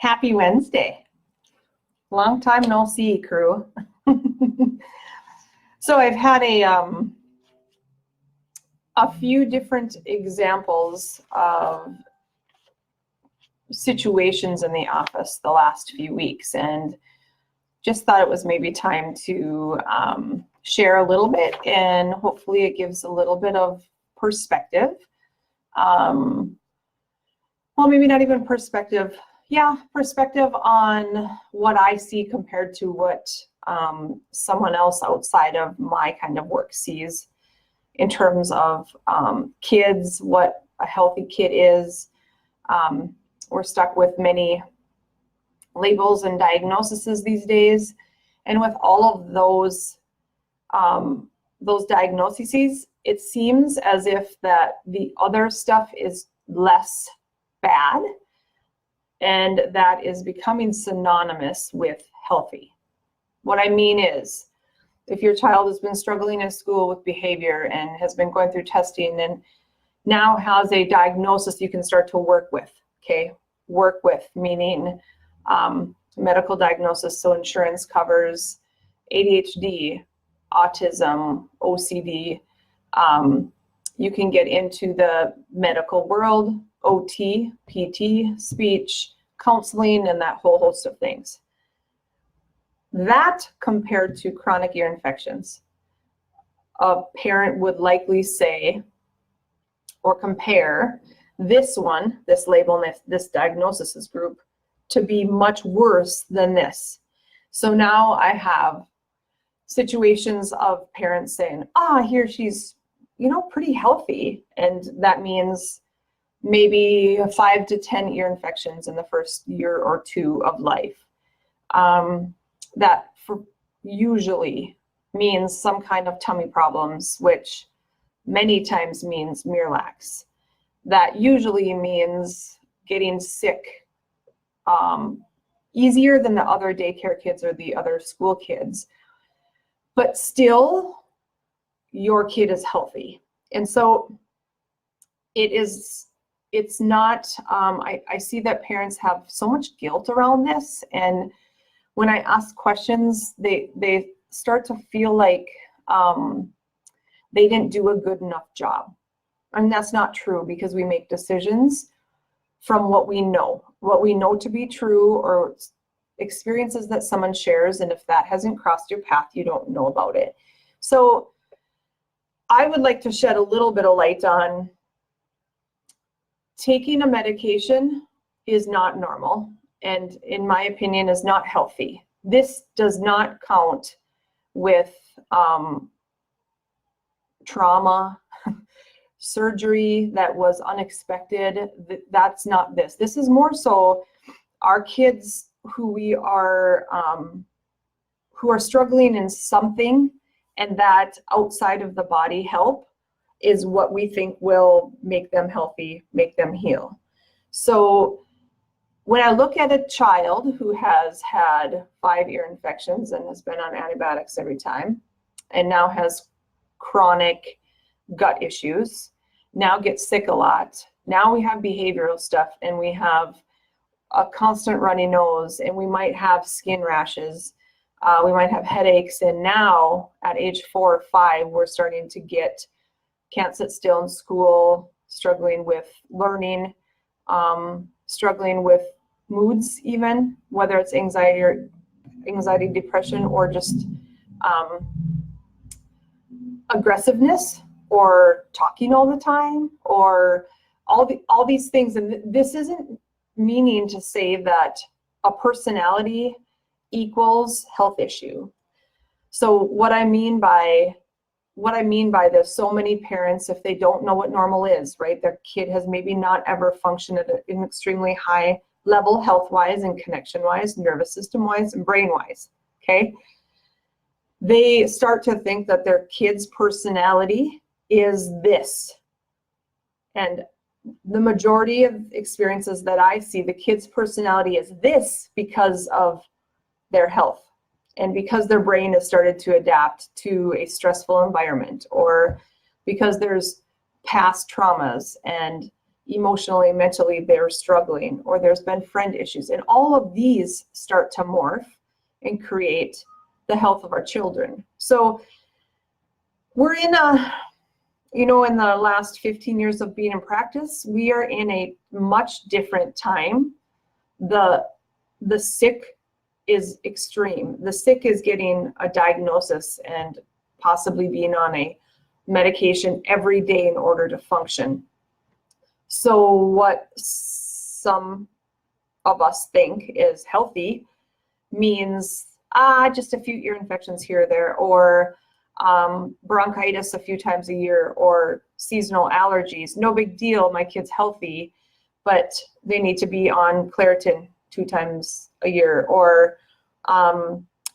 Happy Wednesday. Long time no see, crew. So I've had a few different examples of situations in the office the last few weeks, and just thought it was maybe time to share a little bit, and hopefully it gives a little bit of perspective. Well, maybe not even perspective. Yeah, perspective on what I see compared to what someone else outside of my kind of work sees in terms of kids, what a healthy kid is. We're stuck with many labels and diagnoses these days, and with all of those diagnoses, it seems as if that the other stuff is less bad, and that is becoming synonymous with healthy. What I mean is, if your child has been struggling in school with behavior and has been going through testing and now has a diagnosis you can start to work with, okay? Work with, meaning medical diagnosis, so insurance covers ADHD, autism, OCD. You can get into the medical world, OT, PT, speech, counseling, and that whole host of things. That compared to chronic ear infections, a parent would likely say or compare this one, this label, and this diagnosis group to be much worse than this. So now I have situations of parents saying, here she's, pretty healthy. And that means maybe 5 to 10 ear infections in the first year or two of life. That usually means some kind of tummy problems, which many times means Miralax. That usually means getting sick easier than the other daycare kids or the other school kids. But still, your kid is healthy. And so it's not, I see that parents have so much guilt around this. And when I ask questions, they start to feel like they didn't do a good enough job. And that's not true, because we make decisions from what we know to be true, or experiences that someone shares. And if that hasn't crossed your path, you don't know about it. So I would like to shed a little bit of light on taking a medication is not normal, and in my opinion is not healthy. This does not count with trauma, surgery that was unexpected. That's not this. This is more so our kids who are struggling in something, and that outside of the body help is what we think will make them healthy, make them heal. So when I look at a child who has had 5 ear infections and has been on antibiotics every time, and now has chronic gut issues, now gets sick a lot, now we have behavioral stuff, and we have a constant runny nose, and we might have skin rashes, we might have headaches, and now at age 4 or 5, we're starting to can't sit still in school, struggling with learning, struggling with moods, even whether it's anxiety, depression, or just aggressiveness, or talking all the time, or all these things. And this isn't meaning to say that a personality equals health issue. So what I mean by this, so many parents, if they don't know what normal is, right, their kid has maybe not ever functioned at an extremely high level, health-wise and connection-wise, nervous system-wise and brain-wise, okay? They start to think that their kid's personality is this. And the majority of experiences that I see, the kid's personality is this because of their health, and because their brain has started to adapt to a stressful environment, or because there's past traumas and emotionally, mentally, they're struggling, or there's been friend issues. And all of these start to morph and create the health of our children. So we're in in the last 15 years of being in practice, we are in a much different time. The sick is extreme. The sick is getting a diagnosis and possibly being on a medication every day in order to function. So what some of us think is healthy means just a few ear infections here or there, or bronchitis a few times a year, or seasonal allergies. No big deal, my kid's healthy, but they need to be on Claritin 2 times a year. Or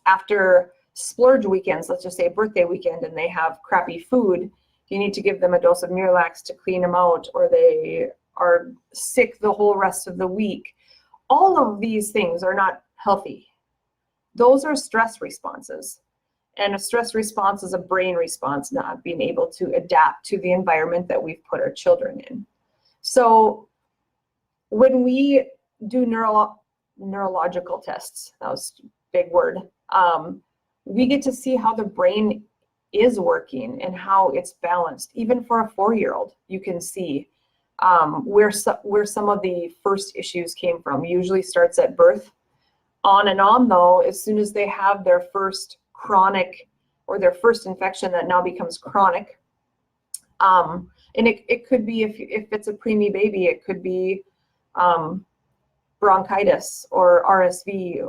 after splurge weekends, let's just say a birthday weekend, and they have crappy food, you need to give them a dose of Miralax to clean them out, or they are sick the whole rest of the week. All of these things are not healthy. Those are stress responses. And a stress response is a brain response, not being able to adapt to the environment that we've put our children in. So when we do neurological tests, that was a big word, we get to see how the brain is working and how it's balanced. Even for a 4-year-old, you can see where some of the first issues came from. Usually starts at birth. On and on, though, as soon as they have their first chronic or their first infection that now becomes chronic, and it could be, if it's a preemie baby, it could be bronchitis or RSV,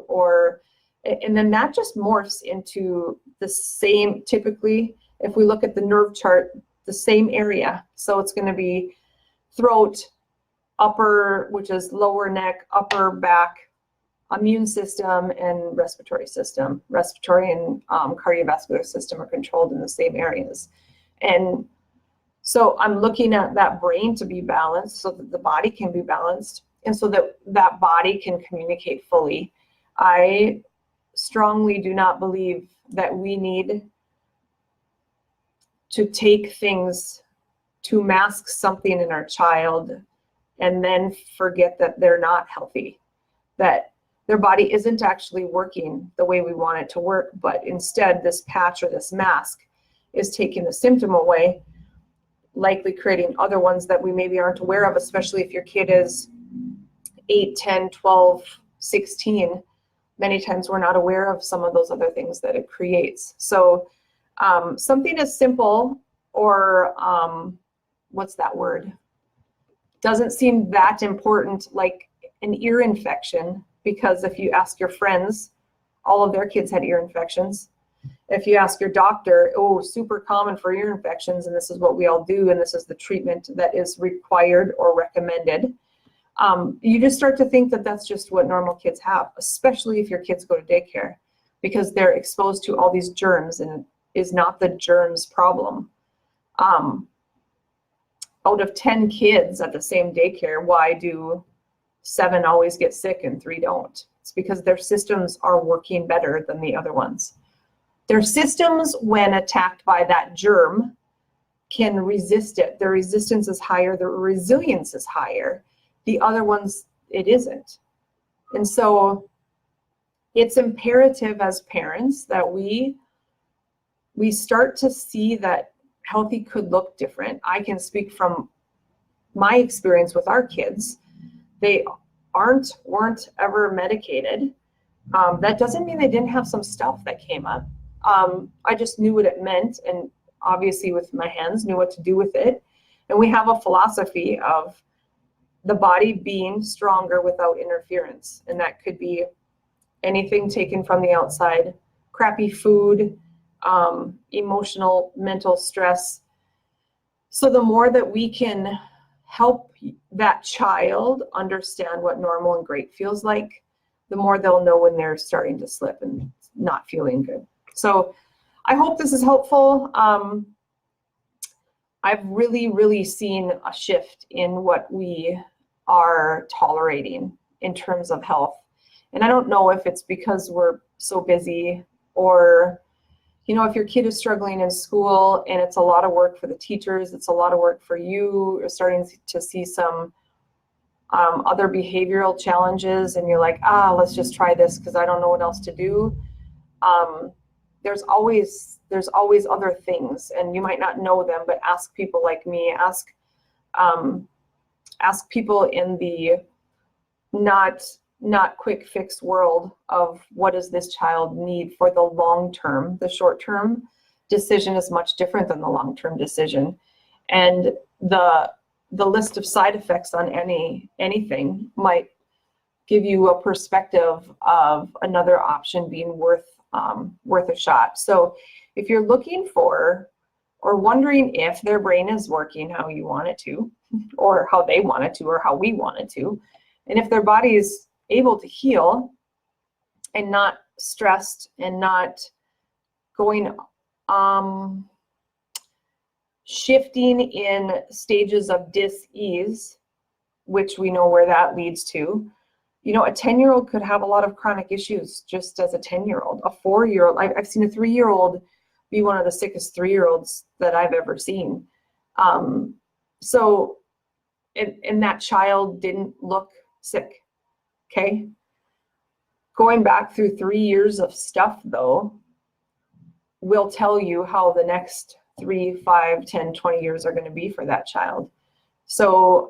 and then that just morphs into the same, typically, if we look at the nerve chart, the same area. So it's going to be throat, upper, which is lower neck, upper back, immune system, and respiratory system. Respiratory and cardiovascular system are controlled in the same areas. And so I'm looking at that brain to be balanced so that the body can be balanced, and so that that body can communicate fully. I strongly do not believe that we need to take things to mask something in our child and then forget that they're not healthy, that their body isn't actually working the way we want it to work, but instead this patch or this mask is taking the symptom away, likely creating other ones that we maybe aren't aware of, especially if your kid is 8, 10, 12, 16. Many times we're not aware of some of those other things that it creates. So something as simple, or what's that word? Doesn't seem that important, like an ear infection, because if you ask your friends, all of their kids had ear infections. If you ask your doctor, super common for ear infections, and this is what we all do, and this is the treatment that is required or recommended. You just start to think that that's just what normal kids have, especially if your kids go to daycare, because they're exposed to all these germs, and it is not the germs problem. Out of 10 kids at the same daycare, why do 7 always get sick and 3 don't? It's because their systems are working better than the other ones. Their systems, when attacked by that germ, can resist it. Their resistance is higher, their resilience is higher. The other ones, it isn't. And so it's imperative as parents that we start to see that healthy could look different. I can speak from my experience with our kids. They weren't ever medicated. That doesn't mean they didn't have some stuff that came up. I just knew what it meant, and obviously with my hands knew what to do with it. And we have a philosophy of the body being stronger without interference, and that could be anything taken from the outside, crappy food, emotional, mental stress. So the more that we can help that child understand what normal and great feels like, the more they'll know when they're starting to slip and not feeling good. So I hope this is helpful. I've really seen a shift in what we are tolerating in terms of health. And I don't know if it's because we're so busy, or if your kid is struggling in school and it's a lot of work for the teachers, it's a lot of work for you, you're starting to see some other behavioral challenges, and you're like, let's just try this because I don't know what else to do. There's always other things, and you might not know them, but ask people like me, ask people in the not quick fix world of what does this child need for the long term. The short term decision is much different than the long term decision, and the list of side effects on anything might give you a perspective of another option being worth a shot. So if you're looking for or wondering if their brain is working how you want it to, or how they want it to, or how we want it to, and if their body is able to heal and not stressed and not going shifting in stages of dis-ease, which we know where that leads to. A 10-year-old could have a lot of chronic issues just as a 10-year-old. A 4-year-old, I've seen a 3-year-old be one of the sickest 3-year-olds that I've ever seen. And that child didn't look sick, okay? Going back through 3 years of stuff, though, will tell you how the next 3, 5, 10, 20 years are going to be for that child. So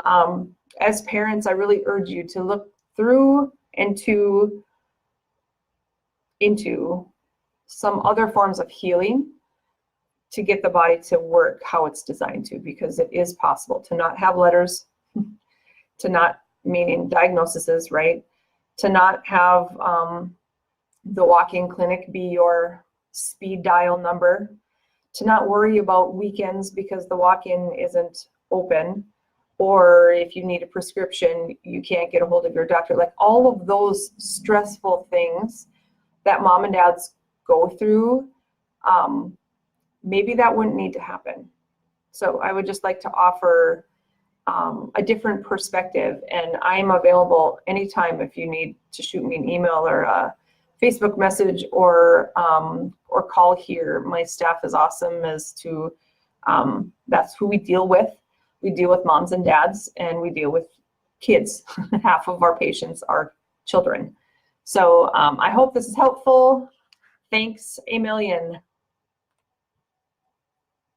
as parents, I really urge you to look through into some other forms of healing to get the body to work how it's designed to, because it is possible to not have letters, to not, meaning diagnoses, right? To not have the walk-in clinic be your speed dial number, to not worry about weekends because the walk-in isn't open, or if you need a prescription, you can't get a hold of your doctor. Like all of those stressful things that mom and dads go through, maybe that wouldn't need to happen. So I would just like to offer a different perspective, and I'm available anytime if you need to shoot me an email or a Facebook message or call here. My staff is awesome as to that's who we deal with. We deal with moms and dads, and we deal with kids. Half of our patients are children. So I hope this is helpful. Thanks a million.